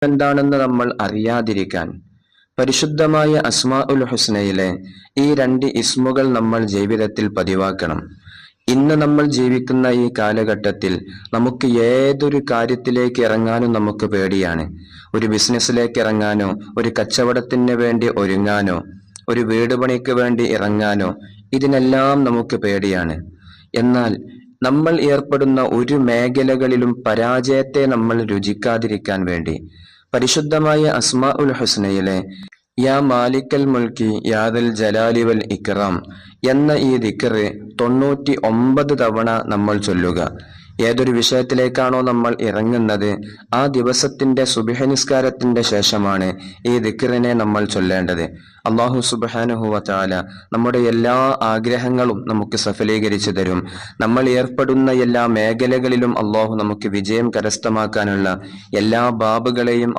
എന്താണെന്ന് നമ്മൾ അറിയാതിരിക്കാൻ പരിശുദ്ധമായ അസ്മാഉൽ ഹുസ്നയിലെ ഈ 2 ഇസ്മുകൾ നമ്മൾ ജീവിതത്തിൽ പതിവാക്കണം. ഇന്ന് നമ്മൾ ജീവിക്കുന്ന ഈ കാലഘട്ടത്തിൽ നമുക്ക് ഏതൊരു കാര്യത്തിലേക്ക് ഇറങ്ങാനും നമുക്ക് പേടിയാണ്. ഒരു ബിസിനസ്സിലേക്ക് ഇറങ്ങാനോ, ഒരു കച്ചവടത്തിന് വേണ്ടി ഒരുങ്ങാനോ, ഒരു വീട് പണിക്ക് വേണ്ടി ഇറങ്ങാനോ, ഇതിനെല്ലാം നമുക്ക് പേടിയാണ്. എന്നാൽ നമ്മൾ ഏർപ്പെടുന്ന ഒരു മേഖലകളിലും പരാജയത്തെ നമ്മൾ രുചിക്കാതിരിക്കാൻ വേണ്ടി പരിശുദ്ധമായ അസ്മാഉൽ ഹുസ്നയിലെ യാ മാലിക്കൽ മുൽക്കി യാദൽ ജലാലി വൽ ഇക്റാം എന്ന ഈ ദിക്ർ 99 തവണ നമ്മൾ ചൊല്ലുക. ഏതൊരു വിഷയത്തിലേക്കാണോ നമ്മൾ ഇറങ്ങുന്നത്, ആ ദിവസത്തിന്റെ സുബ്ഹ് നിസ്കാരത്തിന്റെ ശേഷമാണ് ഈ ദിക്റിനെ നമ്മൾ ചൊല്ലേണ്ടത്. അല്ലാഹു സുബ്ഹാനഹു വ തആല നമ്മുടെ എല്ലാ ആഗ്രഹങ്ങളും നമുക്ക് സഫലീകരിച്ചു തരും. നമ്മൾ ഏർപ്പെടുന്ന എല്ലാ മേഖലകളിലും അല്ലാഹു നമുക്ക് വിജയം കരസ്ഥമാക്കാനുള്ള എല്ലാ ബാബുകളെയും